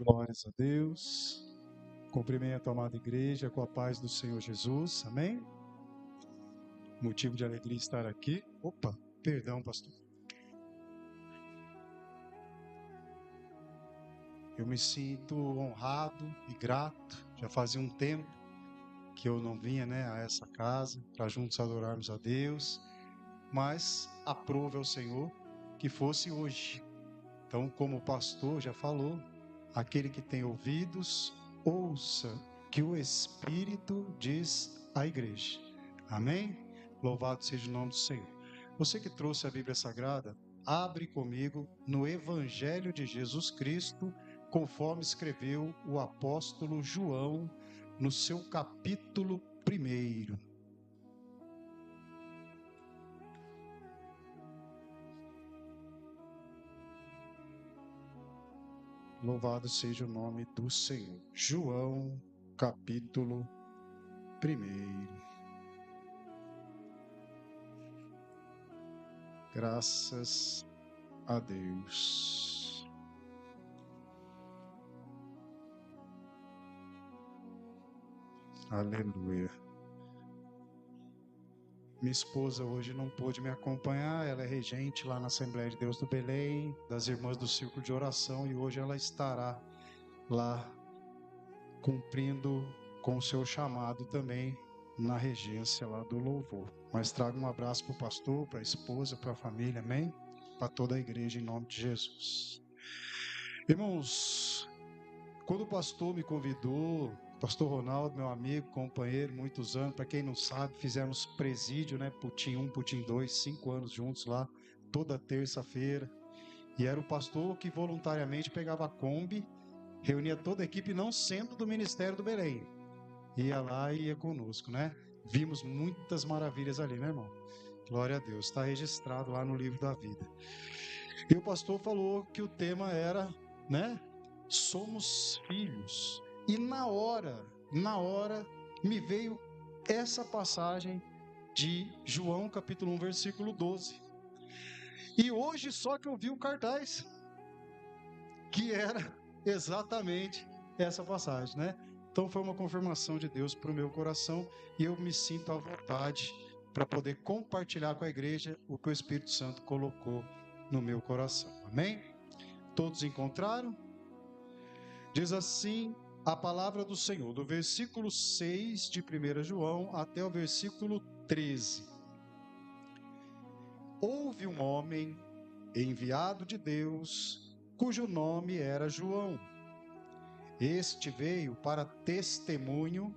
Glórias a Deus. Cumprimento a amada igreja com a paz do Senhor Jesus. Amém? Motivo de alegria estar aqui. Opa, perdão, pastor. Eu me sinto honrado e grato. Já fazia um tempo que eu não vinha, a essa casa para juntos adorarmos a Deus. Mas aprove ao Senhor que fosse hoje. Então, como o pastor já falou, aquele que tem ouvidos, ouça que o Espírito diz à igreja. Amém? Louvado seja o nome do Senhor. Você que trouxe a Bíblia Sagrada, abre comigo no Evangelho de Jesus Cristo, conforme escreveu o apóstolo João, no seu capítulo 1. Louvado seja o nome do Senhor. João, capítulo 1. Graças a Deus. Aleluia. Minha esposa hoje não pôde me acompanhar, ela é regente lá na Assembleia de Deus do Belém, das Irmãs do Círculo de Oração, e hoje ela estará lá cumprindo com o seu chamado também na regência lá do louvor. Mas trago um abraço para o pastor, para a esposa, para a família, amém? Para toda a igreja em nome de Jesus. Irmãos, quando o pastor me convidou, pastor Ronaldo, meu amigo, companheiro, muitos anos, para quem não sabe, fizemos presídio, Putim 1, Putim 2, 5 anos juntos lá, toda terça-feira, e era o pastor que voluntariamente pegava a Kombi, reunia toda a equipe, não sendo do Ministério do Belém, ia lá e ia conosco, Vimos muitas maravilhas ali, irmão? Glória a Deus, está registrado lá no livro da vida. E o pastor falou que o tema era, somos filhos. E na hora, me veio essa passagem de João capítulo 1, versículo 12. E hoje só que eu vi o cartaz, que era exatamente essa passagem, Então foi uma confirmação de Deus para o meu coração e eu me sinto à vontade para poder compartilhar com a igreja o que o Espírito Santo colocou no meu coração. Amém? Todos encontraram? Diz assim a palavra do Senhor, do versículo 6 de 1 João até o versículo 13. Houve um homem enviado de Deus, cujo nome era João. Este veio para testemunho,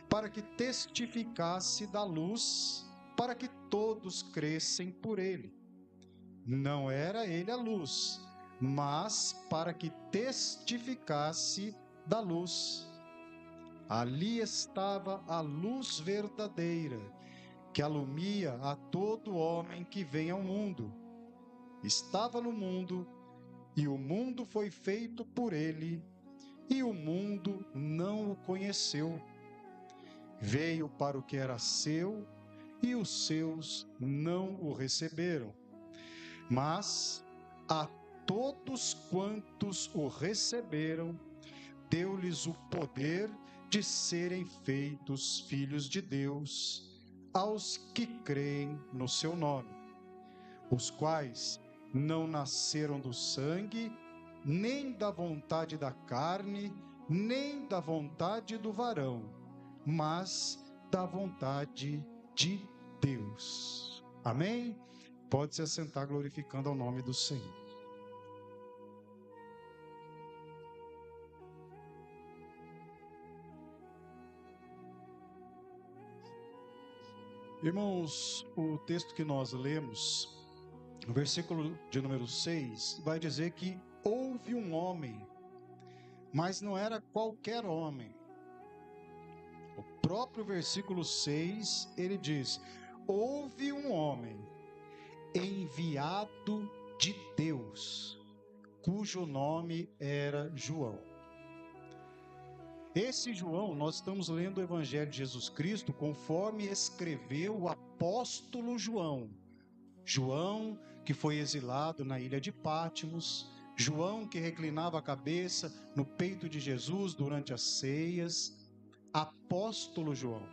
para que testificasse da luz, para que todos crescem por ele. Não era ele a luz, mas para que testificasse da luz. Ali estava a luz verdadeira, que alumia a todo homem que vem ao mundo. Estava no mundo, e o mundo foi feito por ele, e o mundo não o conheceu. Veio para o que era seu, e os seus não o receberam. Mas a todos quantos o receberam, deu-lhes o poder de serem feitos filhos de Deus, aos que creem no seu nome, os quais não nasceram do sangue, nem da vontade da carne, nem da vontade do varão, mas da vontade de Deus. Amém? Pode se assentar glorificando ao nome do Senhor. Irmãos, o texto que nós lemos, no versículo de número 6, vai dizer que houve um homem, mas não era qualquer homem. O próprio versículo 6, ele diz: houve um homem enviado de Deus, cujo nome era João. Esse João, nós estamos lendo o Evangelho de Jesus Cristo conforme escreveu o apóstolo João. João, que foi exilado na ilha de Patmos, João, que reclinava a cabeça no peito de Jesus durante as ceias, apóstolo João.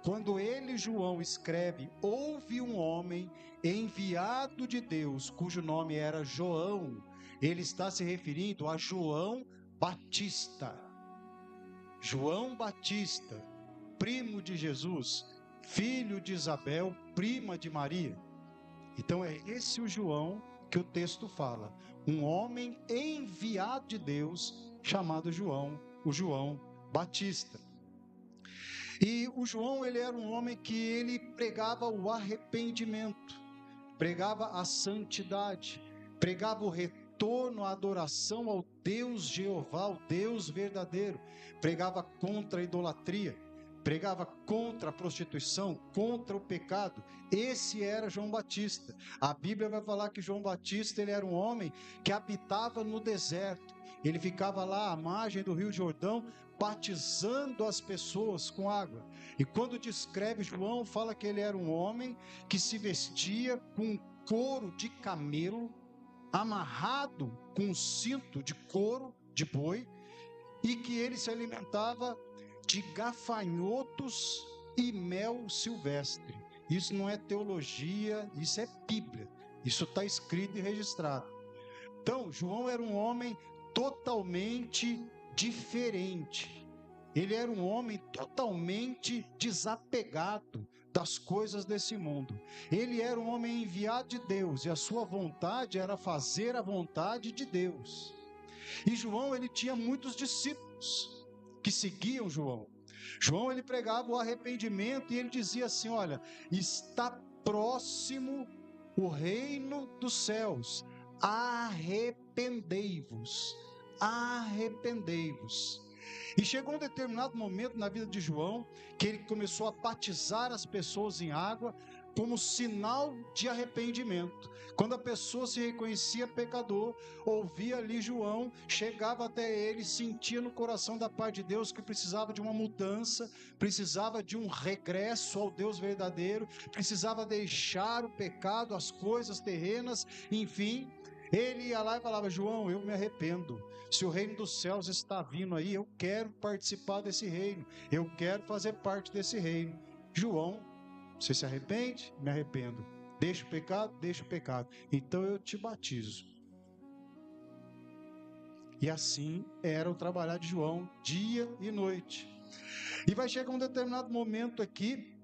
Quando ele, João, escreve: houve um homem enviado de Deus, cujo nome era João, ele está se referindo a João Batista. João Batista, primo de Jesus, filho de Isabel, prima de Maria. Então é esse o João que o texto fala, um homem enviado de Deus, chamado João, o João Batista. E o João, ele era um homem que ele pregava o arrependimento, pregava a santidade, pregava o retorno à adoração ao Deus Jeová, o Deus verdadeiro, pregava contra a idolatria, pregava contra a prostituição, contra o pecado. Esse era João Batista. A Bíblia vai falar que João Batista, ele era um homem que habitava no deserto. Ele ficava lá à margem do Rio Jordão, batizando as pessoas com água. E quando descreve João, fala que ele era um homem que se vestia com um couro de camelo, amarrado com um cinto de couro de boi, e que ele se alimentava de gafanhotos e mel silvestre. Isso não é teologia, isso é Bíblia. Isso está escrito e registrado. Então, João era um homem totalmente diferente. Ele era um homem totalmente desapegado das coisas desse mundo. Ele era um homem enviado de Deus e a sua vontade era fazer a vontade de Deus. E João, ele tinha muitos discípulos que seguiam João. João, ele pregava o arrependimento e ele dizia assim: olha, está próximo o reino dos céus, arrependei-vos, arrependei-vos. E chegou um determinado momento na vida de João, que ele começou a batizar as pessoas em água, como sinal de arrependimento. Quando a pessoa se reconhecia pecador, ouvia ali João, chegava até ele, sentia no coração da parte de Deus que precisava de uma mudança, precisava de um regresso ao Deus verdadeiro, precisava deixar o pecado, as coisas terrenas, enfim. Ele ia lá e falava: João, eu me arrependo. Se o reino dos céus está vindo aí, eu quero participar desse reino, eu quero fazer parte desse reino. João: você se arrepende? Me arrependo. Deixa o pecado? Deixa o pecado. Então eu te batizo. E assim era o trabalhar de João, dia e noite. E vai chegar um determinado momento aqui,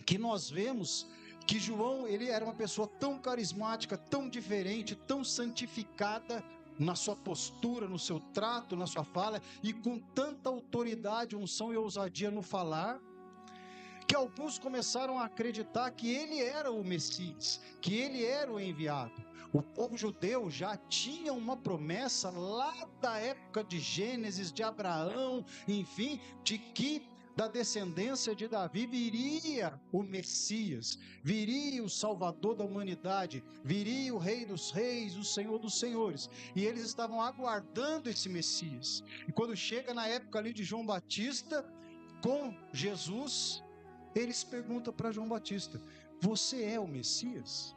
que nós vemos que João, ele era uma pessoa tão carismática, tão diferente, tão santificada na sua postura, no seu trato, na sua fala, e com tanta autoridade, unção e ousadia no falar, que alguns começaram a acreditar que ele era o Messias, que ele era o enviado. O povo judeu já tinha uma promessa lá da época de Gênesis, de Abraão, enfim, de que da descendência de Davi viria o Messias, viria o Salvador da humanidade, viria o Rei dos Reis, o Senhor dos Senhores, e eles estavam aguardando esse Messias. E quando chega na época ali de João Batista, com Jesus, eles perguntam para João Batista: você é o Messias?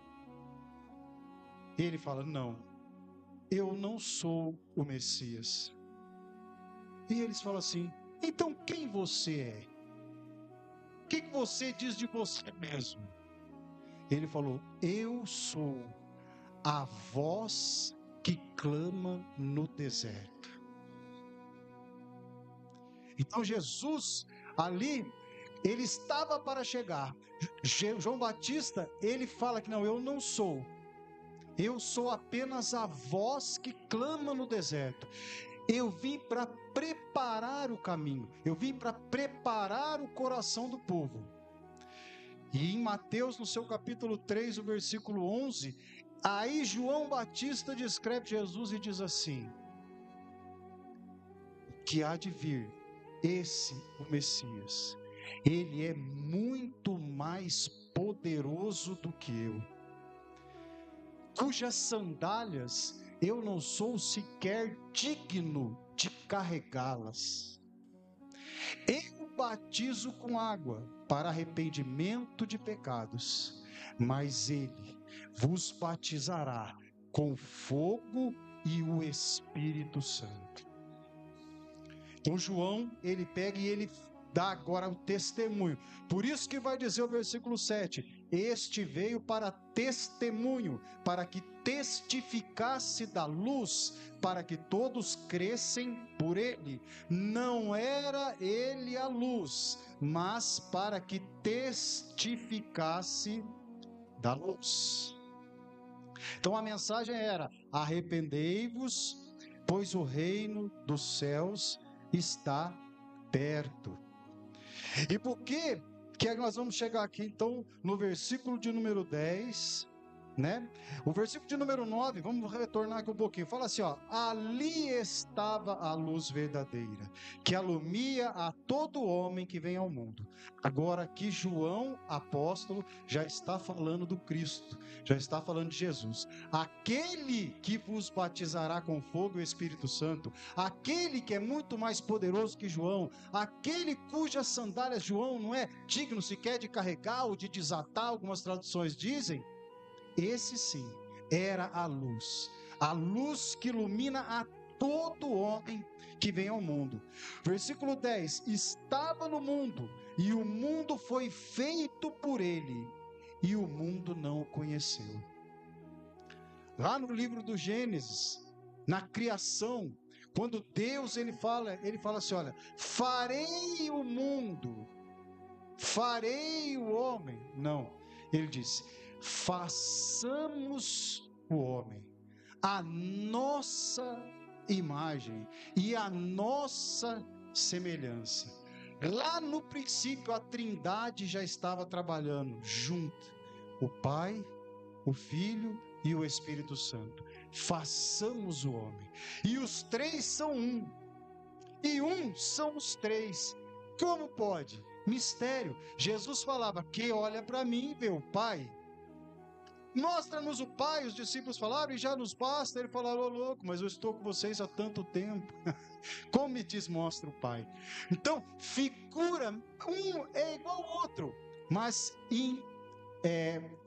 Ele fala: não, eu não sou o Messias. E eles falam assim: então quem você é? O que você diz de você mesmo? Ele falou: eu sou a voz que clama no deserto. Então Jesus ali, ele estava para chegar. João Batista, ele fala que não, eu não sou. Eu sou apenas a voz que clama no deserto. Eu vim para preparar o caminho. Eu vim para preparar o coração do povo. E em Mateus, no seu capítulo 3, o versículo 11, aí João Batista descreve Jesus e diz assim: que há de vir esse, o Messias, ele é muito mais poderoso do que eu, cujas sandálias eu não sou sequer digno de carregá-las. Eu batizo com água para arrependimento de pecados, mas ele vos batizará com fogo e o Espírito Santo. Então João, ele pega e ele dá agora o testemunho. Por isso que vai dizer o versículo 7, este veio para testemunho, para que testificasse da luz, para que todos crescem por ele. Não era ele a luz, mas para que testificasse da luz. Então a mensagem era: arrependei-vos, pois o reino dos céus está perto. E por que nós vamos chegar aqui então no versículo de número 10, né? O versículo de número 9, vamos retornar aqui um pouquinho. Fala assim, ó: ali estava a luz verdadeira, que alumia a todo homem que vem ao mundo. Agora aqui João, apóstolo, já está falando do Cristo, já está falando de Jesus. Aquele que vos batizará com fogo e Espírito Santo, aquele que é muito mais poderoso que João, aquele cujas sandálias João não é digno sequer de carregar ou de desatar, algumas traduções dizem. Esse sim, era a luz que ilumina a todo homem que vem ao mundo. Versículo 10, estava no mundo, e o mundo foi feito por ele, e o mundo não o conheceu. Lá no livro do Gênesis, na criação, quando Deus ele fala assim, olha, farei o mundo, farei o homem. Não, ele disse, façamos o homem a nossa imagem e a nossa semelhança. Lá no princípio a Trindade já estava trabalhando junto, o Pai, o Filho e o Espírito Santo. Façamos o homem, e os três são um, e um são os três. Como pode? Mistério. Jesus falava: quem olha para mim vê o Pai. Mostra-nos o Pai, os discípulos falaram, e já nos basta. Ele falou: ô louco, mas eu estou com vocês há tanto tempo. Como me diz, mostra o Pai. Então, figura, um é igual ao outro, mas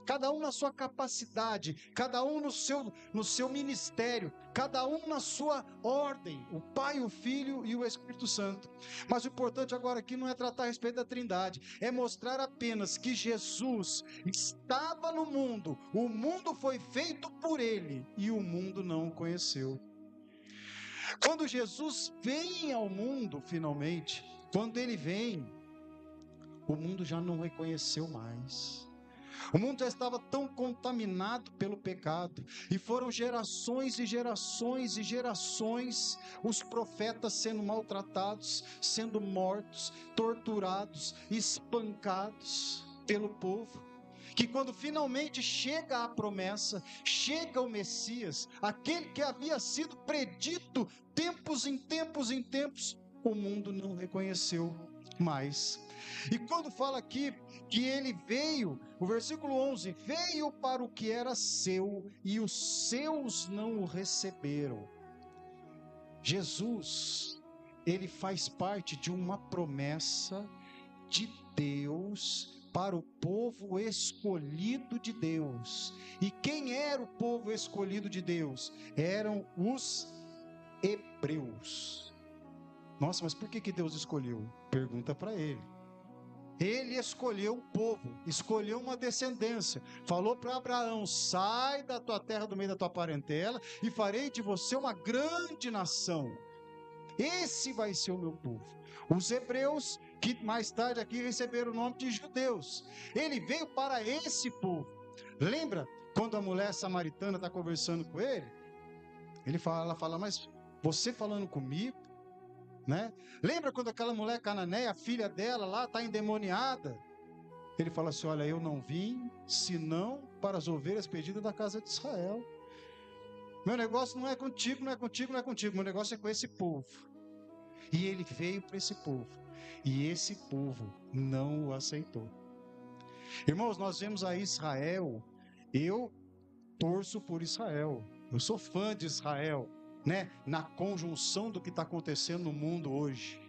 cada um na sua capacidade, cada um no seu ministério, cada um na sua ordem, o Pai, o Filho e o Espírito Santo. Mas o importante agora aqui não é tratar a respeito da Trindade, é mostrar apenas que Jesus estava no mundo, o mundo foi feito por ele e o mundo não o conheceu. Quando Jesus vem ao mundo finalmente, quando ele vem, o mundo já não reconheceu mais. O mundo já estava tão contaminado pelo pecado, e foram gerações e gerações e gerações, os profetas sendo maltratados, sendo mortos, torturados, espancados pelo povo, que quando finalmente chega a promessa, chega o Messias, aquele que havia sido predito tempos em tempos em tempos, o mundo não reconheceu mais. E quando fala aqui que ele veio, o versículo 11, veio para o que era seu e os seus não o receberam. Jesus, ele faz parte de uma promessa de Deus para o povo escolhido de Deus. E quem era o povo escolhido de Deus? Eram os hebreus. Nossa, mas por que Deus escolheu? Pergunta para ele. Ele escolheu um povo, escolheu uma descendência, falou para Abraão: sai da tua terra, do meio da tua parentela, e farei de você uma grande nação. Esse vai ser o meu povo. Os hebreus, que mais tarde aqui receberam o nome de judeus, ele veio para esse povo. Lembra quando a mulher samaritana está conversando com ele? Ela fala: mas você falando comigo? Né? Lembra quando aquela mulher cananeia, a filha dela lá está endemoniada? Ele fala assim: olha, eu não vim senão para as ovelhas perdidas da casa de Israel. Meu negócio não é contigo, não é contigo, não é contigo, meu negócio é com esse povo. E ele veio para esse povo, e esse povo não o aceitou. Irmãos, nós vemos aí Israel, eu torço por Israel, eu sou fã de Israel, né? Na conjunção do que está acontecendo no mundo hoje.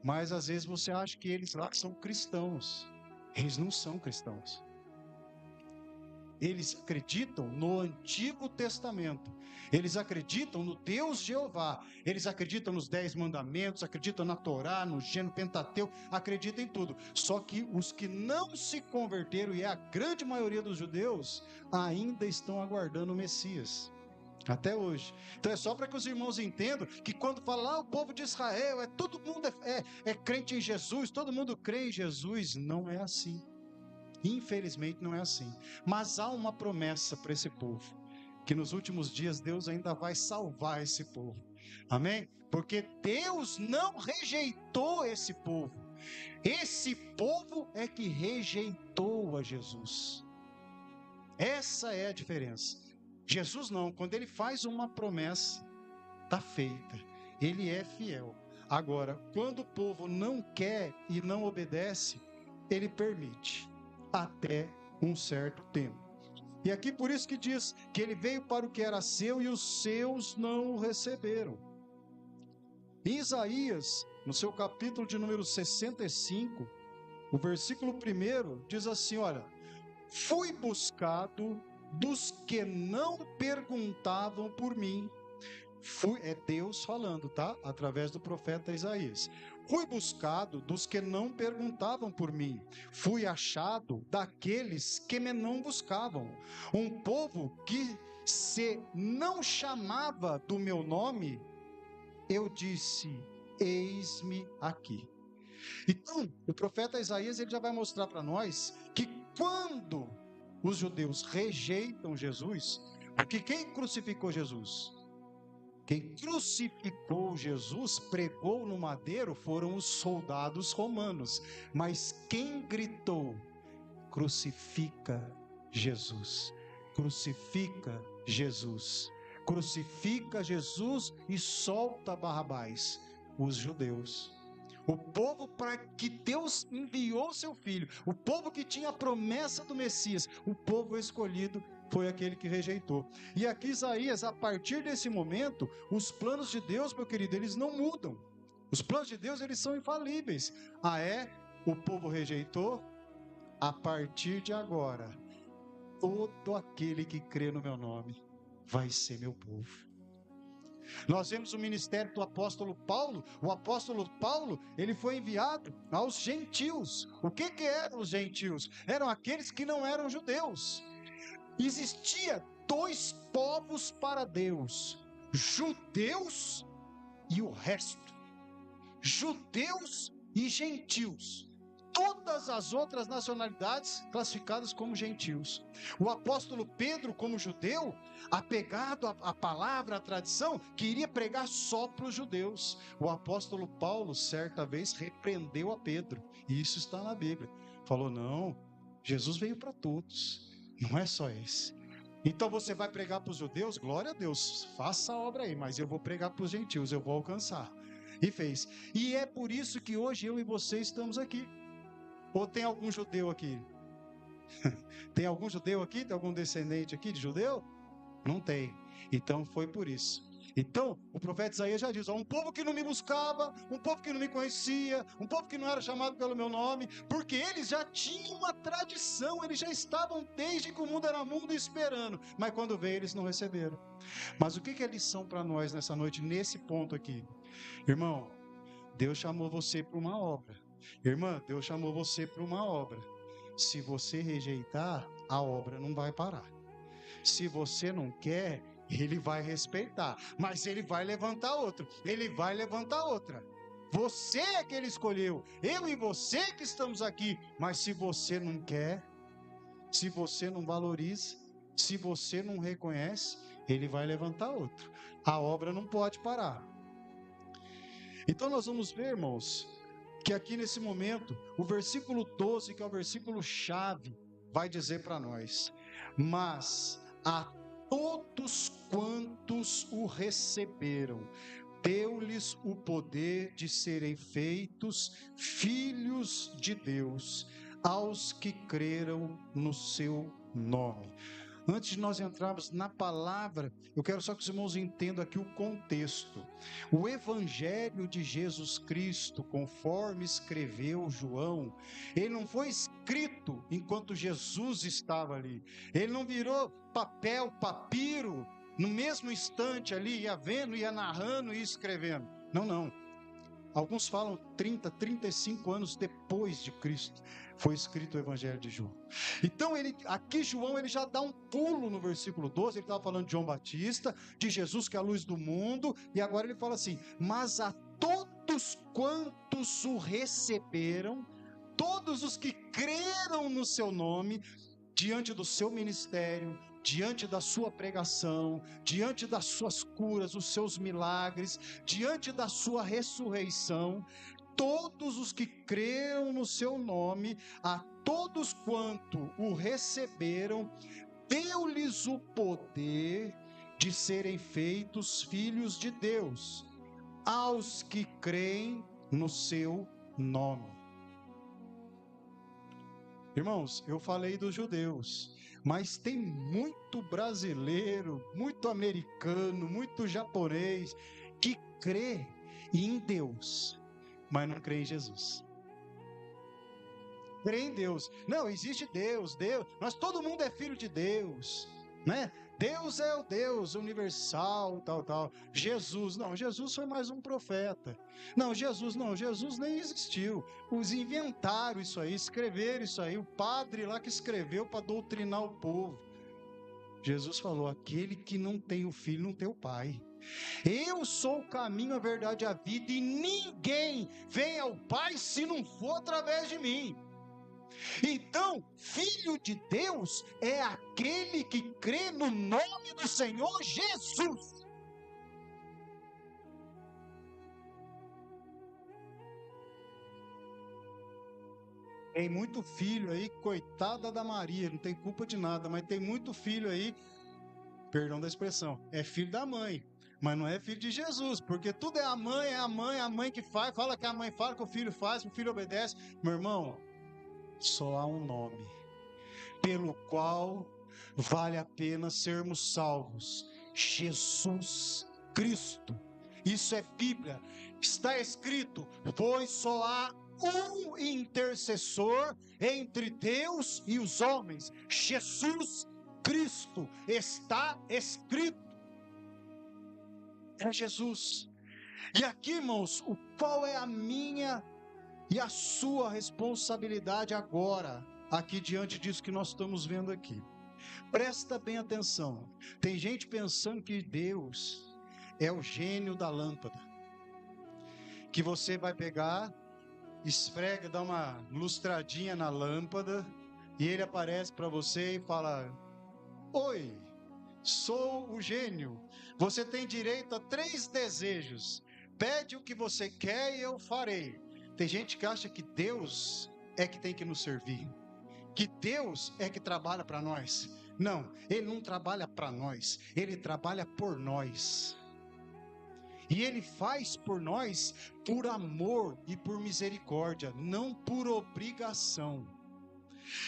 Mas às vezes você acha que eles lá são cristãos. Eles não são cristãos. eles acreditam no Antigo Testamento, eles acreditam no Deus Jeová, eles acreditam nos 10 mandamentos, acreditam na Torá, no Gênesis, Pentateuco, acreditam em tudo. Só que os que não se converteram, e é a grande maioria dos judeus, ainda estão aguardando o Messias. Até hoje. Então é só para que os irmãos entendam que quando falar o povo de Israel, todo mundo é crente em Jesus, todo mundo crê em Jesus, não é assim. Infelizmente não é assim. Mas há uma promessa para esse povo, que nos últimos dias Deus ainda vai salvar esse povo. Amém? Porque Deus não rejeitou esse povo. Esse povo é que rejeitou a Jesus. Essa é a diferença. Jesus não, quando ele faz uma promessa, está feita, ele é fiel. Agora, quando o povo não quer e não obedece, ele permite, até um certo tempo. E aqui por isso que diz que ele veio para o que era seu e os seus não o receberam. Em Isaías, no seu capítulo de número 65, o versículo 1 diz assim, olha: fui buscado dos que não perguntavam por mim. É Deus falando, tá? Através do profeta Isaías. Fui buscado dos que não perguntavam por mim. Fui achado daqueles que me não buscavam. Um povo que se não chamava do meu nome, eu disse, eis-me aqui. Então, o profeta Isaías ele já vai mostrar para nós que quando os judeus rejeitam Jesus, porque quem crucificou Jesus? Quem crucificou Jesus, pregou no madeiro, foram os soldados romanos. Mas quem gritou, crucifica Jesus, crucifica Jesus, crucifica Jesus e solta Barrabás? Os judeus. O povo para que Deus enviou seu filho, o povo que tinha a promessa do Messias, o povo escolhido foi aquele que rejeitou. E aqui Isaías, a partir desse momento, os planos de Deus, meu querido, eles não mudam. Os planos de Deus, eles são infalíveis. O povo rejeitou, a partir de agora, todo aquele que crê no meu nome vai ser meu povo. Nós vemos o ministério do apóstolo Paulo. O apóstolo Paulo, ele foi enviado aos gentios. O que eram os gentios? Eram aqueles que não eram judeus. Existia 2 povos para Deus: judeus e o resto. Judeus e gentios. Todas as outras nacionalidades classificadas como gentios. O apóstolo Pedro, como judeu, apegado à palavra, à tradição, queria pregar só para os judeus. O apóstolo Paulo, certa vez, repreendeu a Pedro, e isso está na Bíblia. Falou, não, Jesus veio para todos, não é só esse. Então você vai pregar para os judeus? Glória a Deus, faça a obra aí, mas eu vou pregar para os gentios, eu vou alcançar. E fez. E é por isso que hoje eu e você estamos aqui. Ou tem algum judeu aqui? Tem algum judeu aqui? Tem algum descendente aqui de judeu? Não tem. Então foi por isso. Então o profeta Isaías já diz, um povo que não me buscava, um povo que não me conhecia, um povo que não era chamado pelo meu nome, porque eles já tinham uma tradição, eles já estavam desde que o mundo era mundo esperando, mas quando veio eles não receberam. Mas o que é lição para nós nessa noite, nesse ponto aqui? Irmão, Deus chamou você para uma obra. Irmã, Deus chamou você para uma obra. Se você rejeitar, a obra não vai parar. Se você não quer, ele vai respeitar, mas ele vai levantar outro, ele vai levantar outra. Você é que ele escolheu, eu e você que estamos aqui, mas se você não quer, se você não valoriza, se você não reconhece, ele vai levantar outro. A obra não pode parar. Então nós vamos ver, irmãos, que aqui nesse momento, o versículo 12, que é o versículo chave, vai dizer para nós, mas a todos quantos o receberam, deu-lhes o poder de serem feitos filhos de Deus, aos que creram no seu nome. Antes de nós entrarmos na palavra, eu quero só que os irmãos entendam aqui o contexto. O Evangelho de Jesus Cristo, conforme escreveu João, ele não foi escrito enquanto Jesus estava ali. Ele não virou papel, papiro, no mesmo instante ali, ia vendo, ia narrando e escrevendo. Não. Alguns falam 30, 35 anos depois de Cristo foi escrito o Evangelho de João. Então, aqui João ele já dá um pulo no versículo 12, ele estava falando de João Batista, de Jesus que é a luz do mundo, e agora ele fala assim: mas a todos quantos o receberam, todos os que creram no seu nome, diante do seu ministério, diante da sua pregação, diante das suas curas, os seus milagres, diante da sua ressurreição, todos os que creram no seu nome, a todos quanto o receberam, deu-lhes o poder de serem feitos filhos de Deus, aos que creem no seu nome. Irmãos, eu falei dos judeus, mas tem muito brasileiro, muito americano, muito japonês que crê em Deus, mas não crê em Jesus. Crê em Deus. Não, existe Deus, mas todo mundo é filho de Deus, né? Deus é o Deus universal, tal. Jesus foi mais um profeta. Jesus nem existiu. Os inventaram isso aí, escreveram isso aí. O padre lá que escreveu para doutrinar o povo. Jesus falou: aquele que não tem o filho, não tem o pai. Eu sou o caminho, a verdade e a vida, e ninguém vem ao Pai se não for através de mim. Então, filho de Deus é aquele que crê no nome do Senhor Jesus. Tem muito filho aí, coitada da Maria, não tem culpa de nada, mas tem muito filho aí, perdão da expressão, é filho da mãe, mas não é filho de Jesus, porque tudo é a mãe que faz, fala que a mãe fala, que o filho faz, que o filho obedece. Meu irmão, só há um nome pelo qual vale a pena sermos salvos: Jesus Cristo. Isso é Bíblia, está escrito: pois só há um intercessor entre Deus e os homens, Jesus Cristo. Está escrito, é Jesus. E aqui, irmãos, qual é a minha e a sua responsabilidade agora, aqui diante disso que nós estamos vendo aqui? Presta bem atenção. Tem gente pensando que Deus é o gênio da lâmpada, que você vai pegar, esfrega, dá uma lustradinha na lâmpada e ele aparece para você e fala: oi, sou o gênio, você tem direito a 3 desejos, pede o que você quer e eu farei. Tem gente que acha que Deus é que tem que nos servir, que Deus é que trabalha para nós. Não, Ele não trabalha para nós, Ele trabalha por nós. E Ele faz por nós por amor e por misericórdia, não por obrigação.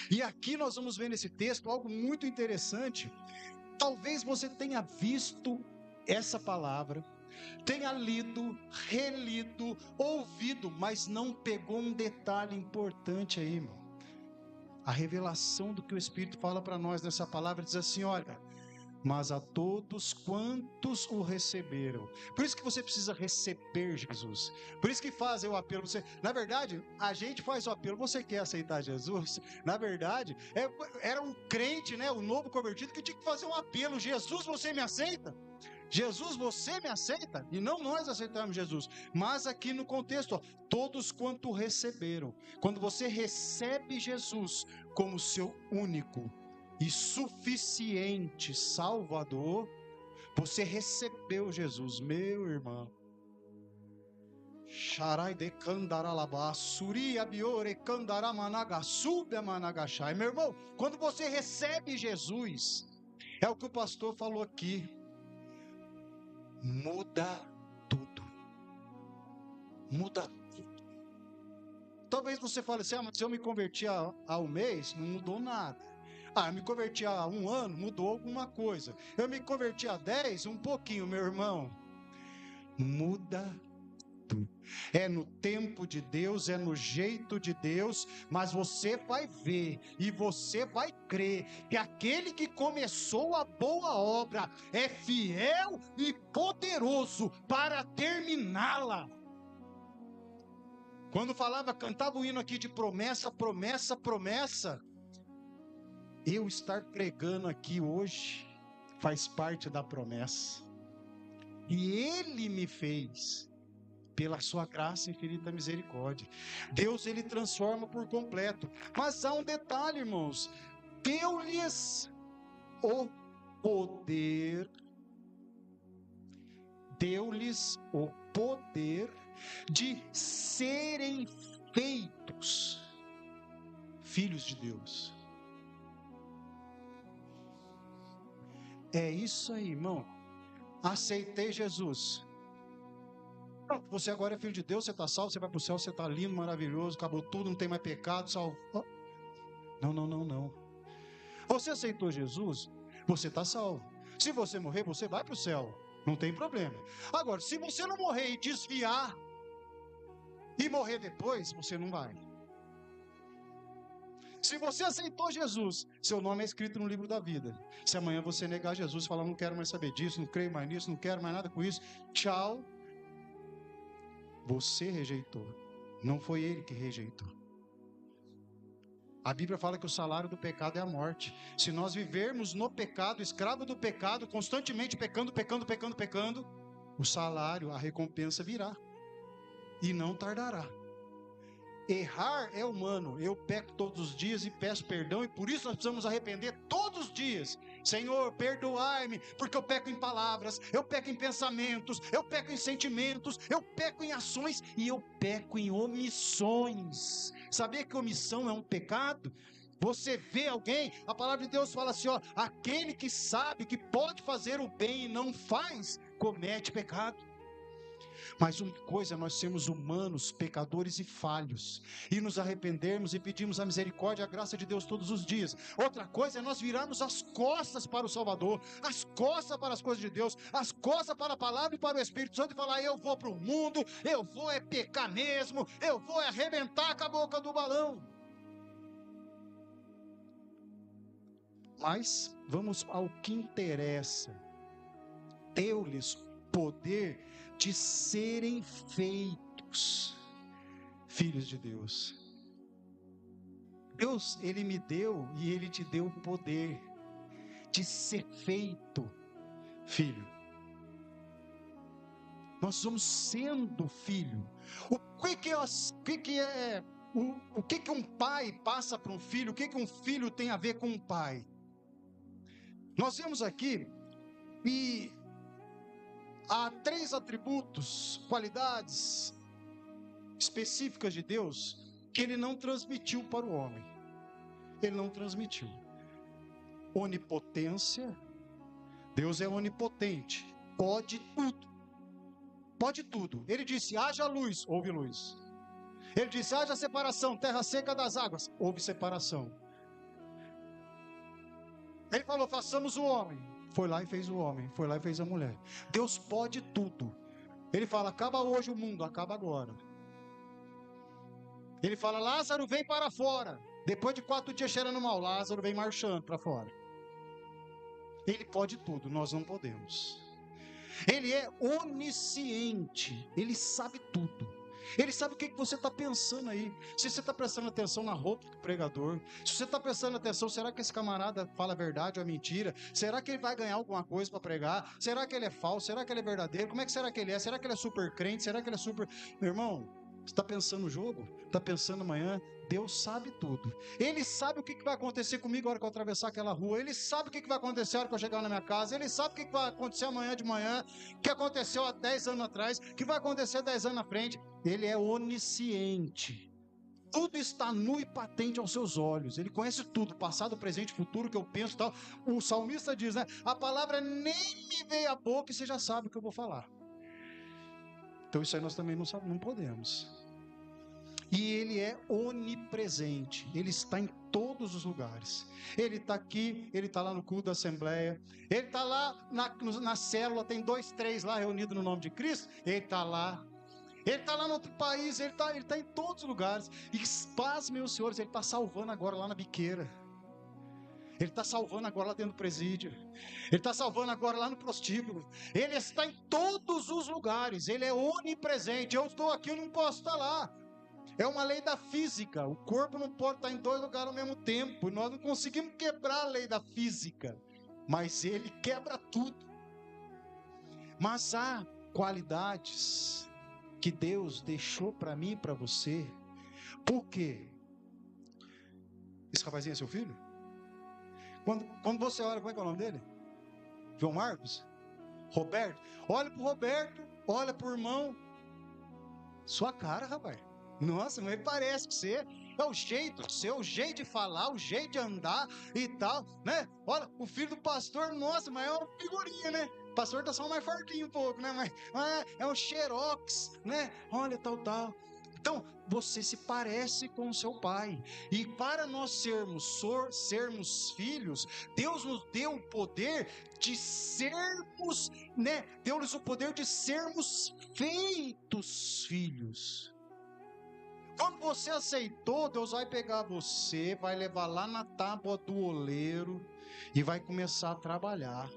E aqui nós vamos ver nesse texto algo muito interessante. Talvez você tenha visto essa palavra, tenha lido, relido, ouvido, mas não pegou um detalhe importante aí, irmão. A revelação do que o Espírito fala para nós nessa palavra diz assim: olha, mas a todos quantos o receberam. Por isso que você precisa receber Jesus. Por isso que fazem o apelo. Na verdade, a gente faz o apelo. Você quer aceitar Jesus? Na verdade, era um crente, né, o novo convertido, que tinha que fazer um apelo: Jesus, você me aceita? Jesus, você me aceita? E não nós aceitamos Jesus. Mas aqui no contexto, ó, todos quanto receberam. Quando você recebe Jesus como seu único e suficiente Salvador, você recebeu Jesus, meu irmão. Sharai de candaralabá, suri abiore candaramanaga, subemanagachai. Meu irmão, quando você recebe Jesus, é o que o pastor falou aqui, muda tudo. Muda tudo. Talvez você fale assim: mas se eu me converti há um mês, não mudou nada. Eu me converti há 1 ano, mudou alguma coisa. Eu me converti há 10, um pouquinho, meu irmão. Muda tudo. É no tempo de Deus, é no jeito de Deus, mas você vai ver e você vai crer que aquele que começou a boa obra é fiel e poderoso para terminá-la. Quando cantava o hino aqui de promessa, promessa, promessa, eu estar pregando aqui hoje faz parte da promessa. E Ele me fez, pela sua graça e infinita misericórdia. Deus, Ele transforma por completo. Mas há um detalhe, irmãos. Deu-lhes o poder. Deu-lhes o poder de serem feitos filhos de Deus. É isso aí, irmão. Aceitei Jesus. Você agora é filho de Deus, você está salvo, você vai para o céu, você está lindo, maravilhoso, acabou tudo, não tem mais pecado, salvo. Não. Você aceitou Jesus, você está salvo. Se você morrer, você vai para o céu, não tem problema. Agora, se você não morrer e desviar, e morrer depois, você não vai. Se você aceitou Jesus, seu nome é escrito no livro da vida. Se amanhã você negar Jesus e falar, não quero mais saber disso, não creio mais nisso, não quero mais nada com isso, tchau. Você rejeitou, não foi ele que rejeitou. A Bíblia fala que o salário do pecado é a morte. Se nós vivermos no pecado, escravo do pecado, constantemente pecando, o salário, a recompensa virá. E não tardará. Errar é humano. Eu peco todos os dias e peço perdão, e por isso nós precisamos arrepender todos os dias. Senhor, perdoai-me, porque eu peco em palavras, eu peco em pensamentos, eu peco em sentimentos, eu peco em ações e eu peco em omissões. Sabia que omissão é um pecado? Você vê alguém, a palavra de Deus fala assim, aquele que sabe que pode fazer o bem e não faz, comete pecado. Mas uma coisa é nós sermos humanos, pecadores e falhos, e nos arrependermos e pedirmos a misericórdia e a graça de Deus todos os dias. Outra coisa é nós virarmos as costas para o Salvador, as costas para as coisas de Deus, as costas para a palavra e para o Espírito Santo, e falar, eu vou para o mundo, eu vou pecar mesmo, eu vou arrebentar com a boca do balão. Mas vamos ao que interessa. Deu-lhes poder de serem feitos filhos de Deus. Deus, Ele me deu e Ele te deu o poder de ser feito filho. Nós somos sendo filho. O que um pai passa para um filho? O que um filho tem a ver com um pai? Nós vemos aqui e há 3 atributos, qualidades específicas de Deus que Ele não transmitiu para o homem. Ele não transmitiu. Onipotência. Deus é onipotente. Pode tudo. Pode tudo. Ele disse, haja luz, houve luz. Ele disse, haja separação, terra seca das águas, houve separação. Ele falou, façamos o homem. Foi lá e fez o homem, foi lá e fez a mulher. Deus pode tudo. Ele fala, acaba hoje o mundo, acaba agora. Ele fala, Lázaro vem para fora. Depois de 4 dias cheirando mal, Lázaro vem marchando para fora. Ele pode tudo, nós não podemos. Ele é onisciente, Ele sabe tudo. Ele sabe o que você está pensando aí. Se você está prestando atenção na roupa do pregador, se você está prestando atenção, será que esse camarada fala a verdade ou a mentira? Será que ele vai ganhar alguma coisa para pregar? Será que ele é falso? Será que ele é verdadeiro? Como é que será que ele é? Será que ele é super crente? Será que ele é super... Meu irmão, você está pensando no jogo? Está pensando amanhã? Deus sabe tudo. Ele sabe o que vai acontecer comigo na hora que eu atravessar aquela rua. Ele sabe o que vai acontecer na hora que eu chegar na minha casa. Ele sabe o que vai acontecer amanhã de manhã, que aconteceu há 10 anos atrás, que vai acontecer 10 anos na frente. Ele é onisciente. Tudo está nu e patente aos seus olhos. Ele conhece tudo, passado, presente, futuro, que eu penso e tal. O salmista diz, né? A palavra nem me veio à boca e você já sabe o que eu vou falar. Então isso aí nós também não podemos. E Ele é onipresente, Ele está em todos os lugares. Ele está aqui, Ele está lá no culto da Assembleia, Ele está lá na célula, tem 2, 3 lá reunidos no nome de Cristo, Ele está lá. Ele está lá no outro país, Ele está em todos os lugares. E paz, meus senhores, Ele está salvando agora lá na biqueira. Ele está salvando agora lá dentro do presídio. Ele está salvando agora lá no prostíbulo. Ele está em todos os lugares. Ele é onipresente. Eu estou aqui, eu não posso estar lá. É uma lei da física. O corpo não pode estar em 2 lugares ao mesmo tempo. E nós não conseguimos quebrar a lei da física. Mas Ele quebra tudo. Mas há qualidades que Deus deixou para mim e para você. Por quê? Esse rapazinho é seu filho? Quando você olha, como é que é o nome dele? João Marcos? Roberto? Olha para o Roberto, olha para o irmão. Sua cara, rapaz. Nossa, mas parece que você é o jeito seu, o jeito de falar, o jeito de andar e tal, né? Olha, o filho do pastor, nossa, mas é uma figurinha, né? O pastor tá só mais fortinho um pouco, né? Mas é um xerox, né? Olha, tal. Então, você se parece com o seu pai. E para nós sermos filhos, Deus nos deu o poder de sermos, né? Deu-nos o poder de sermos feitos filhos. Quando você aceitou, Deus vai pegar você, vai levar lá na tábua do oleiro e vai começar a trabalhar.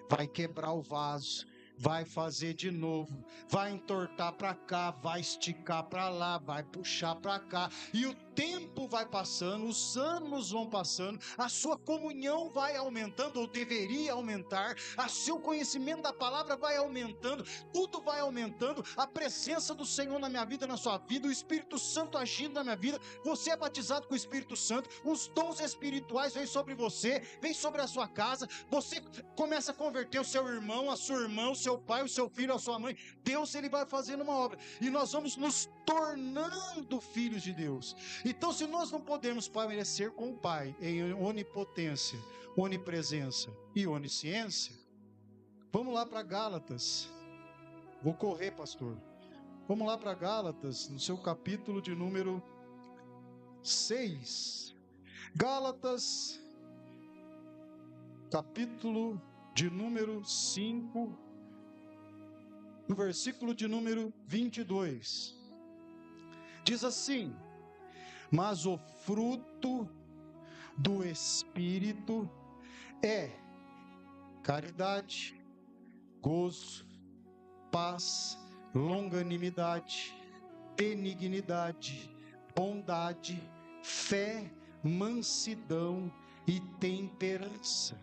Vai quebrar o vaso, vai fazer de novo, vai entortar para cá, vai esticar para lá, vai puxar para cá, e o tempo vai passando, os anos vão passando, a sua comunhão vai aumentando, ou deveria aumentar, o seu conhecimento da palavra vai aumentando, tudo vai aumentando, a presença do Senhor na minha vida, na sua vida, o Espírito Santo agindo na minha vida, você é batizado com o Espírito Santo, os dons espirituais vêm sobre você, vêm sobre a sua casa, você começa a converter o seu irmão, a sua irmã, o seu pai, o seu filho, a sua mãe. Deus, Ele vai fazendo uma obra, e nós vamos nos tornando filhos de Deus. Então, se nós não podemos parecer com o Pai em onipotência, onipresença e onisciência, vamos lá para Gálatas. Vou correr, pastor. Vamos lá para Gálatas, no seu capítulo de número 6. Gálatas, capítulo de número 5, no versículo de número 22. Diz assim: mas o fruto do Espírito é caridade, gozo, paz, longanimidade, benignidade, bondade, fé, mansidão e temperança.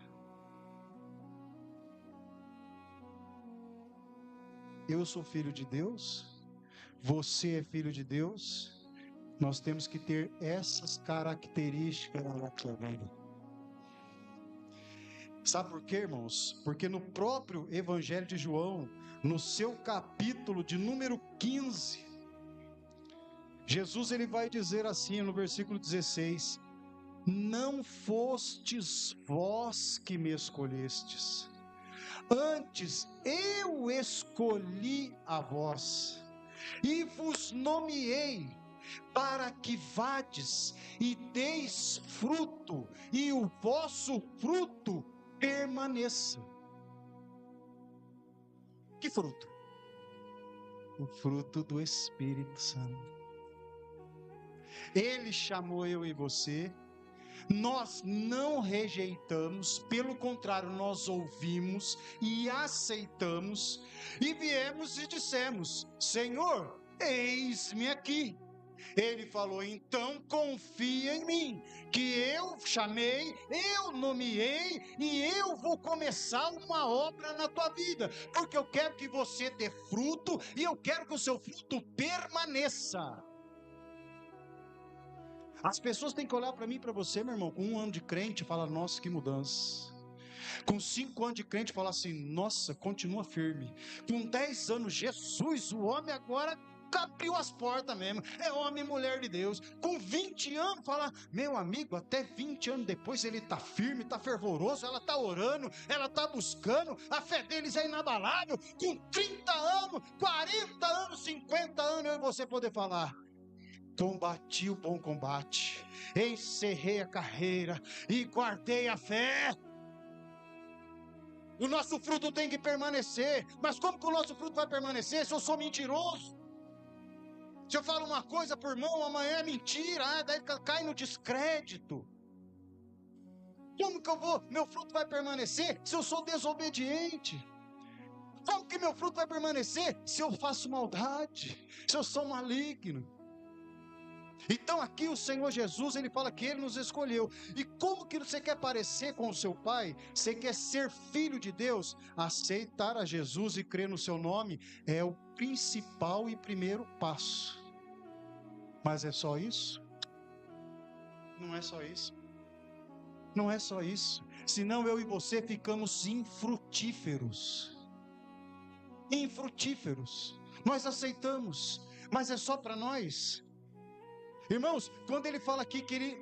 Eu sou filho de Deus, você é filho de Deus, nós temos que ter essas características na nossa vida. Sabe por quê, irmãos? Porque no próprio Evangelho de João, no seu capítulo de número 15, Jesus ele vai dizer assim no versículo 16: não fostes vós que me escolhestes, antes eu escolhi a vós, e vos nomeei, para que vades e deis fruto, e o vosso fruto permaneça. Que fruto? O fruto do Espírito Santo. Ele chamou eu e você, nós não rejeitamos, pelo contrário, nós ouvimos e aceitamos, e viemos e dissemos: Senhor, eis-me aqui. Ele falou: então confia em mim, que eu chamei, eu nomeei, e eu vou começar uma obra na tua vida, porque eu quero que você dê fruto, e eu quero que o seu fruto permaneça. As pessoas têm que olhar para mim e para você, meu irmão, com 1 ano de crente, e falar: nossa, que mudança. Com 5 anos de crente, falar assim: nossa, continua firme. Com 10 anos, Jesus, o homem agora abriu as portas mesmo, é homem e mulher de Deus. Com 20 anos, falar: meu amigo, até 20 anos depois ele está firme, está fervoroso, ela está orando, ela está buscando, a fé deles é inabalável. Com 30 anos, 40 anos, 50 anos, eu e você poder falar: combati o bom combate, encerrei a carreira e guardei a fé. O nosso fruto tem que permanecer. Mas como que o nosso fruto vai permanecer se eu sou mentiroso? Se eu falo uma coisa por mão, amanhã é mentira, daí cai no descrédito. Como que meu fruto vai permanecer se eu sou desobediente? Como que meu fruto vai permanecer se eu faço maldade, se eu sou maligno? Então aqui o Senhor Jesus, Ele fala que Ele nos escolheu. E como que você quer parecer com o seu Pai? Você quer ser filho de Deus? Aceitar a Jesus e crer no seu nome é o principal e primeiro passo. Mas é só isso? Não é só isso. Não é só isso. Senão eu e você ficamos infrutíferos. Infrutíferos. Nós aceitamos, mas é só para nós. Irmãos, quando ele fala aqui que ele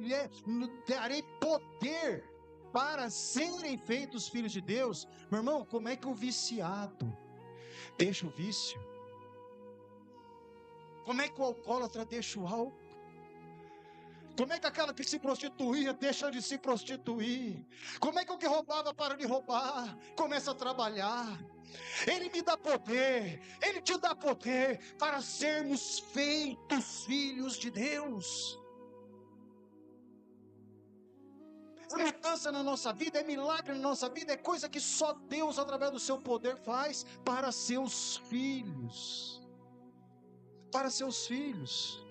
darei poder para serem feitos filhos de Deus, meu irmão, como é que o viciado deixa o vício? Como é que o alcoólatra deixa o álcool? Como é que aquela que se prostituía deixa de se prostituir? Como é que o que roubava para de roubar? Começa a trabalhar. Ele me dá poder, Ele te dá poder para sermos feitos filhos de Deus. É mudança na nossa vida, é milagre na nossa vida, é coisa que só Deus, através do seu poder, faz para seus filhos. Para seus filhos.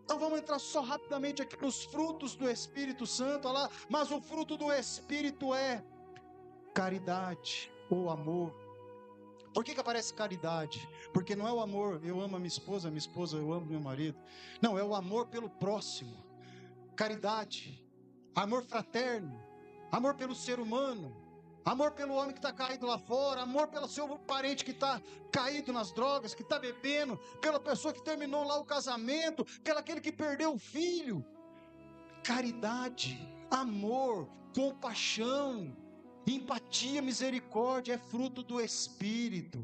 Então vamos entrar só rapidamente aqui nos frutos do Espírito Santo, olha lá. Mas o fruto do Espírito é caridade ou amor. Por que aparece caridade? Porque não é o amor, eu amo a minha esposa, eu amo meu marido. Não, é o amor pelo próximo. Caridade, amor fraterno, amor pelo ser humano, amor pelo homem que está caído lá fora, amor pelo seu parente que está caído nas drogas, que está bebendo, pela pessoa que terminou lá o casamento, pelo aquele que perdeu o filho. Caridade, amor, compaixão, empatia, misericórdia é fruto do Espírito.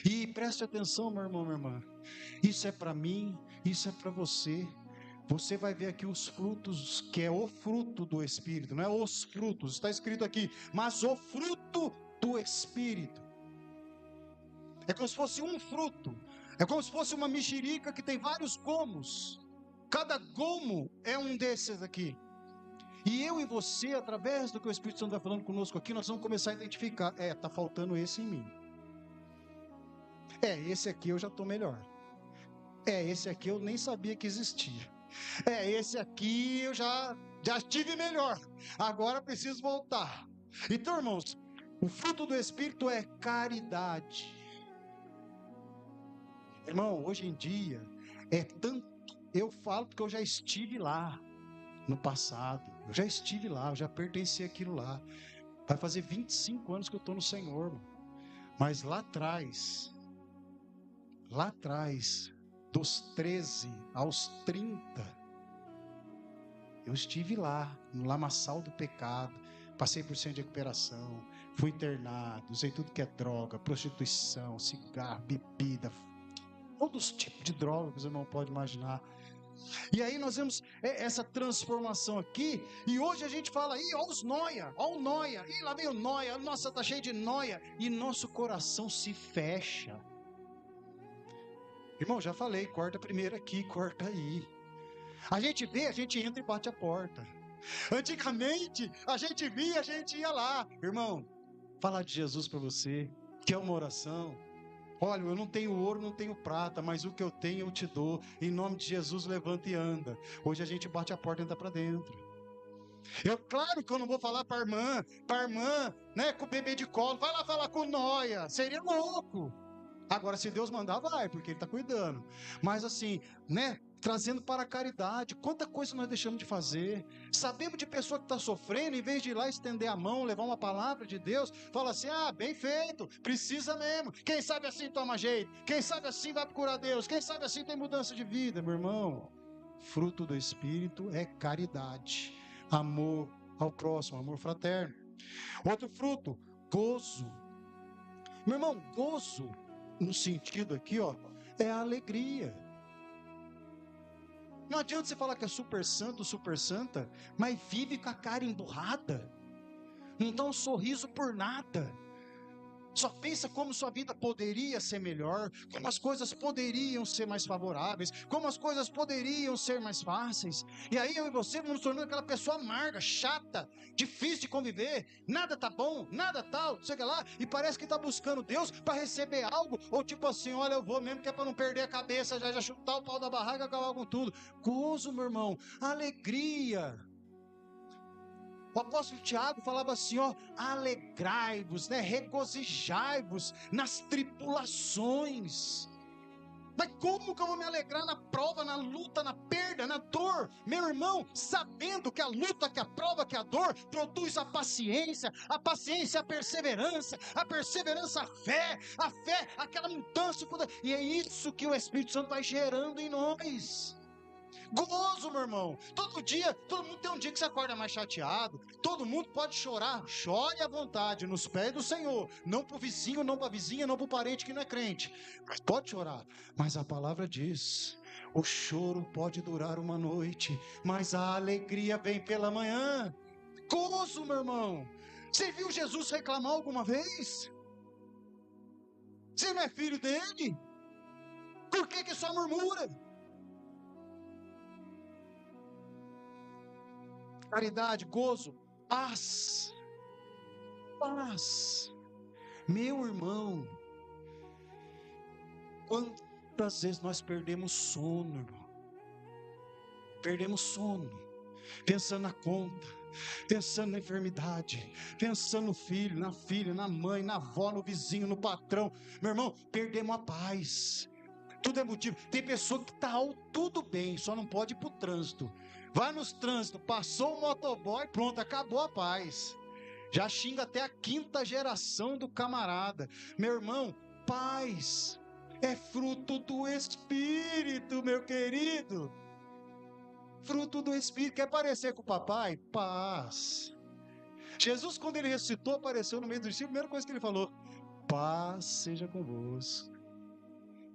E preste atenção, meu irmão, minha irmã. Isso é para mim, isso é para você. Você vai ver aqui os frutos, que é o fruto do Espírito, não é os frutos, está escrito aqui, mas o fruto do Espírito. É como se fosse um fruto, é como se fosse uma mexerica que tem vários gomos. Cada gomo é um desses aqui. E eu e você, através do que o Espírito Santo está falando conosco aqui, nós vamos começar a identificar. Está faltando esse em mim. Esse aqui eu já estou melhor. Esse aqui eu nem sabia que existia. Esse aqui eu já estive melhor. Agora preciso voltar. Então, irmãos, o fruto do Espírito é caridade. Irmão, hoje em dia, eu falo porque eu já estive lá no passado. Eu já estive lá, eu já pertenci àquilo lá. Vai fazer 25 anos que eu estou no Senhor, irmão. Mas lá atrás, dos 13 aos 30, eu estive lá, no lamaçal do pecado, passei por centro de recuperação, fui internado, usei tudo que é droga, prostituição, cigarro, bebida, todos os tipos de droga que os irmãos podem imaginar. E aí nós vemos essa transformação aqui, e hoje a gente fala, ó os noia, ó o noia, lá vem o noia, nossa, tá cheio de noia, e nosso coração se fecha. Irmão, já falei, corta primeiro aqui, corta aí. A gente vê, a gente entra e bate a porta. Antigamente, a gente via, a gente ia lá. Irmão, falar de Jesus para você, que é uma oração. Olha, eu não tenho ouro, não tenho prata, mas o que eu tenho eu te dou. Em nome de Jesus, levanta e anda. Hoje a gente bate a porta e entra para dentro. Claro que eu não vou falar para a irmã, né, com o bebê de colo. Vai lá falar com o noia, seria louco. Agora, se Deus mandar, vai, porque Ele está cuidando. Mas assim, né, trazendo para a caridade. Quanta coisa nós deixamos de fazer. Sabemos de pessoa que está sofrendo, em vez de ir lá estender a mão, levar uma palavra de Deus, fala assim, bem feito, precisa mesmo. Quem sabe assim toma jeito. Quem sabe assim vai procurar Deus. Quem sabe assim tem mudança de vida, meu irmão. Fruto do Espírito é caridade, amor ao próximo, amor fraterno. Outro fruto, gozo. Meu irmão, gozo, no sentido aqui, é a alegria. Não adianta você falar que é super santo, super santa, mas vive com a cara emburrada, não dá um sorriso por nada. Só pensa como sua vida poderia ser melhor, como as coisas poderiam ser mais favoráveis, como as coisas poderiam ser mais fáceis. E aí eu e você vamos nos tornando aquela pessoa amarga, chata, difícil de conviver, nada tá bom, nada tal, chega lá, e parece que tá buscando Deus para receber algo, ou tipo assim, olha, eu vou mesmo que é para não perder a cabeça, já chutar o pau da barraca, acabar com tudo. Gozo, meu irmão, alegria. O apóstolo Tiago falava assim, ó, alegrai-vos, né, regozijai-vos nas tribulações. Mas como que eu vou me alegrar na prova, na luta, na perda, na dor? Meu irmão, sabendo que a luta, que a prova, que a dor produz a paciência a perseverança, a fé, aquela mudança, e é isso que o Espírito Santo vai gerando em nós. Gozo, meu irmão. Todo dia, todo mundo tem um dia que você acorda mais chateado. Todo mundo pode chorar. Chore à vontade nos pés do Senhor. Não para o vizinho, não para a vizinha, não para o parente que não é crente. Mas pode chorar. Mas a palavra diz: o choro pode durar uma noite, mas a alegria vem pela manhã. Gozo, meu irmão. Você viu Jesus reclamar alguma vez? Você não é filho dele? Por que só murmura? Caridade, gozo, paz. Meu irmão, quantas vezes nós perdemos sono, irmão? Perdemos sono, pensando na conta, pensando na enfermidade, pensando no filho, na filha, na mãe, na avó, no vizinho, no patrão. Meu irmão, perdemos a paz. Tudo é motivo. Tem pessoa que está tudo bem, só não pode ir para o trânsito. Vai nos trânsitos, passou o motoboy, pronto, acabou a paz. Já xinga até a 5ª geração do camarada. Meu irmão, paz é fruto do Espírito, meu querido. Fruto do Espírito. Quer parecer com o papai? Paz. Jesus, quando ele ressuscitou, apareceu no meio do discípulos, a primeira coisa que ele falou: paz seja convosco.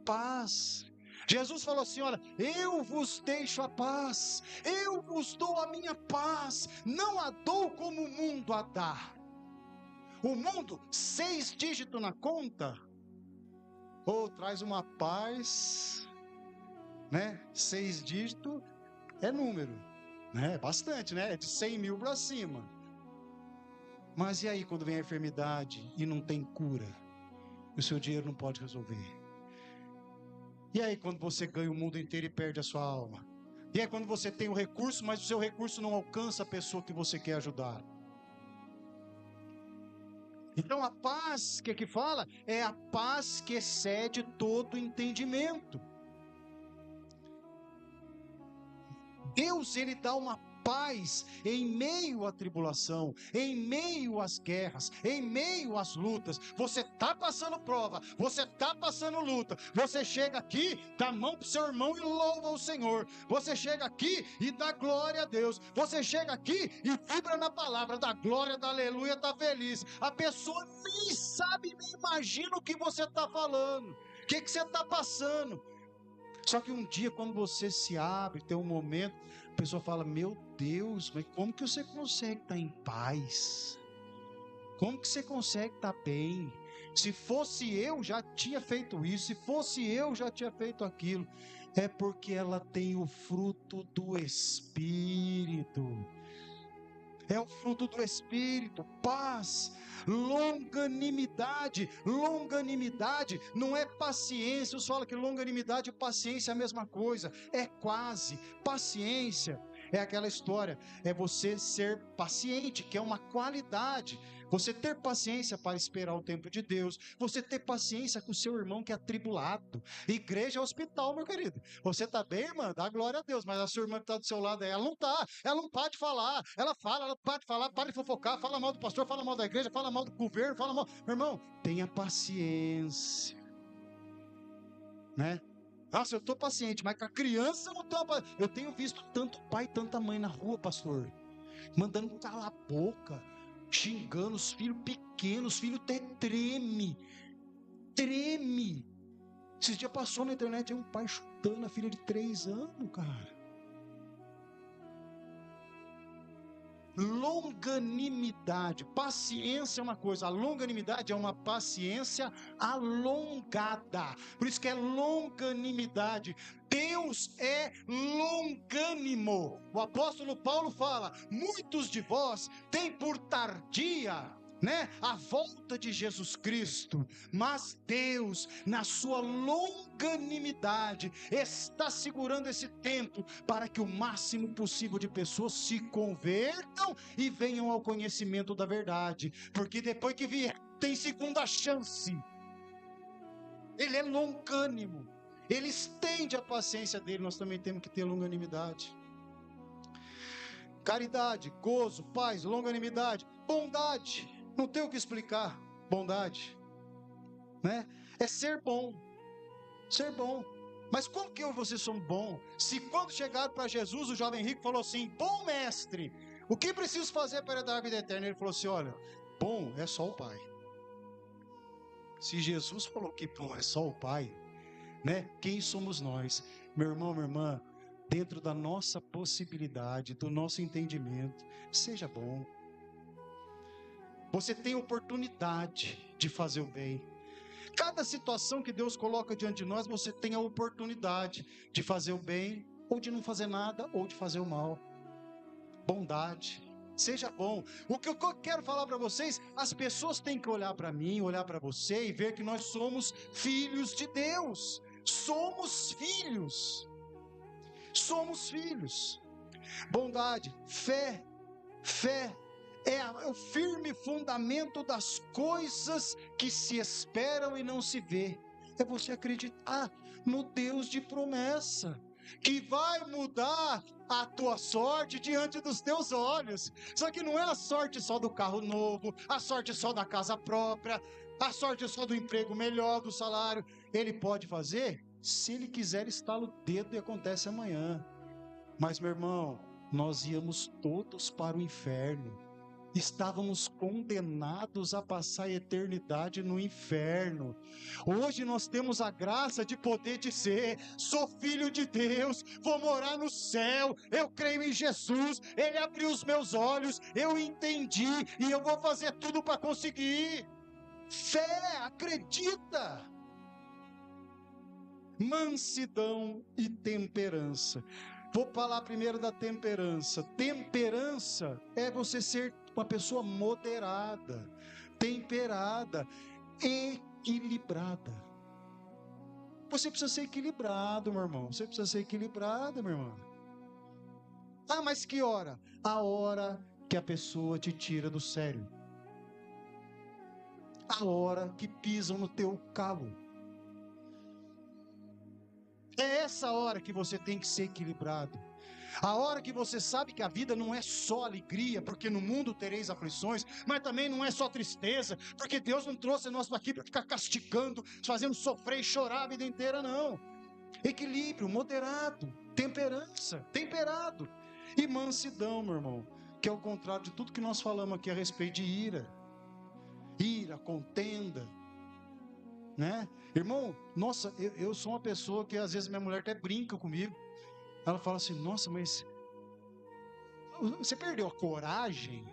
Paz. Jesus falou assim, olha, eu vos deixo a paz, eu vos dou a minha paz, não a dou como o mundo a dá. O mundo, 6 dígitos na conta, traz uma paz, né, 6 dígitos é número, né, bastante, né, é de 100 mil para cima. Mas e aí quando vem a enfermidade e não tem cura, o seu dinheiro não pode resolver? E aí quando você ganha o mundo inteiro e perde a sua alma? E aí quando você tem o recurso, mas o seu recurso não alcança a pessoa que você quer ajudar? Então a paz que fala é a paz que excede todo entendimento. Deus, ele dá uma paz em meio à tribulação, em meio às guerras, em meio às lutas. Você está passando prova, você está passando luta, você chega aqui, dá a mão para o seu irmão e louva o Senhor. Você chega aqui e dá glória a Deus. Você chega aqui e vibra na palavra, dá glória, dá aleluia, está feliz. A pessoa nem sabe, nem imagina o que você está falando, o que você está passando. Só que um dia, quando você se abre, tem um momento, a pessoa fala: meu Deus, mas como que você consegue estar em paz? Como que você consegue estar bem? Se fosse eu, já tinha feito isso. Se fosse eu, já tinha feito aquilo. É porque ela tem o fruto do Espírito. É o fruto do Espírito, paz, longanimidade. Longanimidade não é paciência. Eu falo que longanimidade e paciência é a mesma coisa, é quase. Paciência é aquela história, é você ser paciente, que é uma qualidade. Você ter paciência para esperar o tempo de Deus, você ter paciência com o seu irmão que é atribulado. Igreja é hospital, meu querido. Você está bem, irmã? Dá glória a Deus, mas a sua irmã que está do seu lado, ela não está, ela não para de falar, ela para de falar, para de fofocar, fala mal do pastor, fala mal da igreja, fala mal do governo, fala mal. Meu irmão, tenha paciência, né? Nossa, eu estou paciente, mas com a criança eu não estou. Eu tenho visto tanto pai e tanta mãe na rua, pastor, mandando calar a boca, xingando os filhos pequenos, os filhos até treme. Esses dias passou na internet aí um pai chutando a filha de 3 anos, cara. longanimidade. Paciência é uma coisa, a longanimidade é uma paciência alongada. Por isso que é longanimidade. Deus é longânimo. O apóstolo Paulo fala: muitos de vós têm por tardia, a volta de Jesus Cristo, mas Deus, na sua longanimidade, está segurando esse tempo para que o máximo possível de pessoas se convertam e venham ao conhecimento da verdade, porque depois que vier, tem segunda chance. Ele é longânimo, ele estende a paciência dele. Nós também temos que ter longanimidade. Caridade, gozo, paz, longanimidade, bondade. Não tem o que explicar. Bondade, é ser bom. Ser bom. Mas como que eu e você somos bons? Se quando chegaram para Jesus, o jovem rico falou assim: bom mestre, o que preciso fazer para herdar a vida eterna? Ele falou assim: olha, bom é só o Pai. Se Jesus falou que bom é só o Pai, quem somos nós? Meu irmão, minha irmã, dentro da nossa possibilidade, do nosso entendimento, seja bom. Você tem oportunidade de fazer o bem. Cada situação que Deus coloca diante de nós, você tem a oportunidade de fazer o bem, ou de não fazer nada, ou de fazer o mal. Bondade, seja bom. O que eu quero falar para vocês, as pessoas têm que olhar para mim, olhar para você e ver que nós somos filhos de Deus. Somos filhos. Somos filhos. Bondade, fé é o firme fundamento das coisas que se esperam e não se vê. É você acreditar no Deus de promessa, que vai mudar a tua sorte diante dos teus olhos. Só que não é a sorte só do carro novo, a sorte só da casa própria, a sorte só do emprego melhor, do salário. Ele pode fazer, se ele quiser, estala o dedo e acontece amanhã. Mas, meu irmão, nós íamos todos para o inferno. Estávamos condenados a passar a eternidade no inferno. Hoje nós temos a graça de poder dizer: sou filho de Deus, vou morar no céu, eu creio em Jesus, Ele abriu os meus olhos, eu entendi e eu vou fazer tudo para conseguir. Fé, acredita. Mansidão e temperança. Vou falar primeiro da temperança. Temperança é você ser uma pessoa moderada, temperada, equilibrada. Você precisa ser equilibrado, meu irmão. Você precisa ser equilibrada, minha irmã. Ah, mas que hora? A hora que a pessoa te tira do sério. A hora que pisam no teu calo. É essa hora que você tem que ser equilibrado. A hora que você sabe que a vida não é só alegria, porque no mundo tereis aflições, mas também não é só tristeza, porque Deus não trouxe nós aqui para ficar castigando, fazendo sofrer e chorar a vida inteira, não. Equilíbrio, moderado, temperança, temperado. E mansidão, meu irmão, que é o contrário de tudo que nós falamos aqui a respeito de ira, contenda, Irmão, nossa, eu sou uma pessoa que às vezes minha mulher até brinca comigo. Ela fala assim: nossa, mas você perdeu a coragem?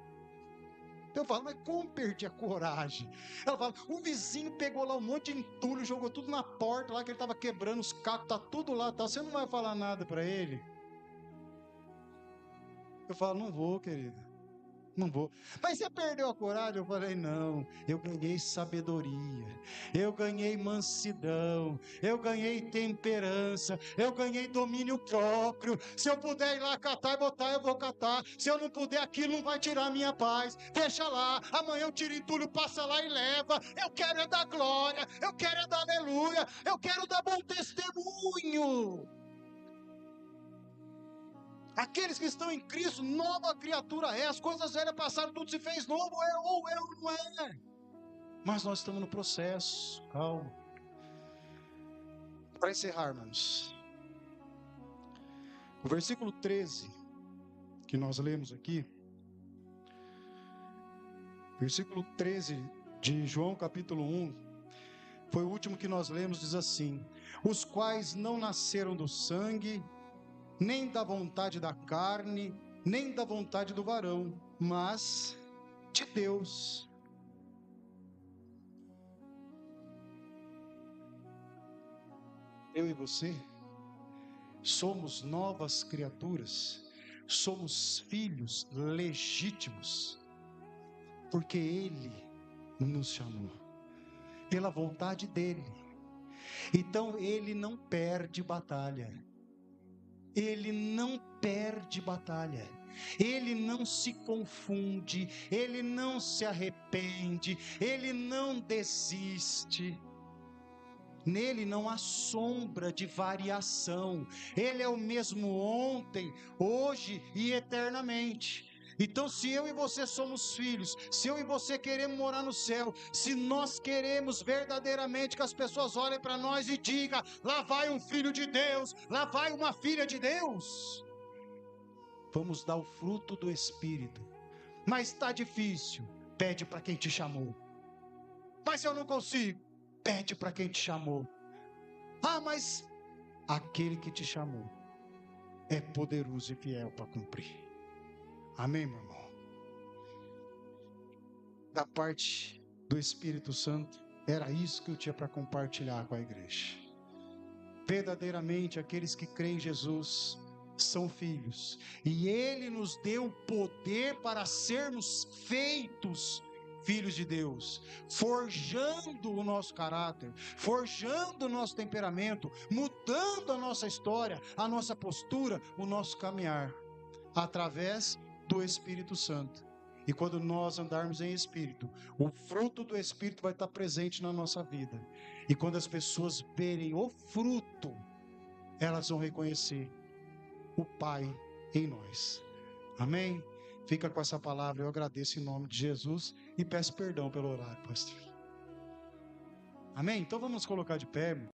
Eu falo: mas como perdi a coragem? Ela fala: o vizinho pegou lá um monte de entulho, jogou tudo na porta lá, que ele estava quebrando os cacos, tá tudo lá, tá. Você não vai falar nada para ele? Eu falo: não vou, querida. Não vou. Mas você perdeu a coragem? Eu falei: não, eu ganhei sabedoria, eu ganhei mansidão, eu ganhei temperança, eu ganhei domínio próprio. Se eu puder ir lá catar e botar, eu vou catar. Se eu não puder, aquilo não vai tirar a minha paz. Deixa lá, amanhã eu tiro entulho, passa lá e leva. Eu quero é dar glória, eu quero é dar aleluia, eu quero dar bom testemunho. Aqueles que estão em Cristo, nova criatura é. As coisas velhas passaram, tudo se fez novo, ou não é. Mas nós estamos no processo, calma. Para encerrar, irmãos, o versículo 13, que nós lemos aqui, versículo 13 de João capítulo 1, foi o último que nós lemos, diz assim: os quais não nasceram do sangue, nem da vontade da carne, nem da vontade do varão, mas de Deus. Eu e você somos novas criaturas, somos filhos legítimos, porque Ele nos chamou, pela vontade dEle. Então Ele não perde batalha, Ele não perde batalha, Ele não se confunde, Ele não se arrepende, Ele não desiste. Nele não há sombra de variação. Ele é o mesmo ontem, hoje e eternamente. Então, se eu e você somos filhos, se eu e você queremos morar no céu, se nós queremos verdadeiramente que as pessoas olhem para nós e digam: lá vai um filho de Deus, lá vai uma filha de Deus, vamos dar o fruto do Espírito. Mas está difícil, pede para quem te chamou. Mas eu não consigo, pede para quem te chamou. Ah, mas aquele que te chamou é poderoso e fiel para cumprir. Amém, meu irmão? Da parte do Espírito Santo, era isso que eu tinha para compartilhar com a igreja. Verdadeiramente, aqueles que creem em Jesus são filhos, e Ele nos deu poder para sermos feitos filhos de Deus, forjando o nosso caráter, forjando o nosso temperamento, mudando a nossa história, a nossa postura, o nosso caminhar, através do Espírito Santo. E quando nós andarmos em Espírito, o fruto do Espírito vai estar presente na nossa vida. E quando as pessoas verem o fruto, elas vão reconhecer o Pai em nós. Amém? Fica com essa palavra, eu agradeço em nome de Jesus e peço perdão pelo horário, pastor. Amém? Então vamos colocar de pé.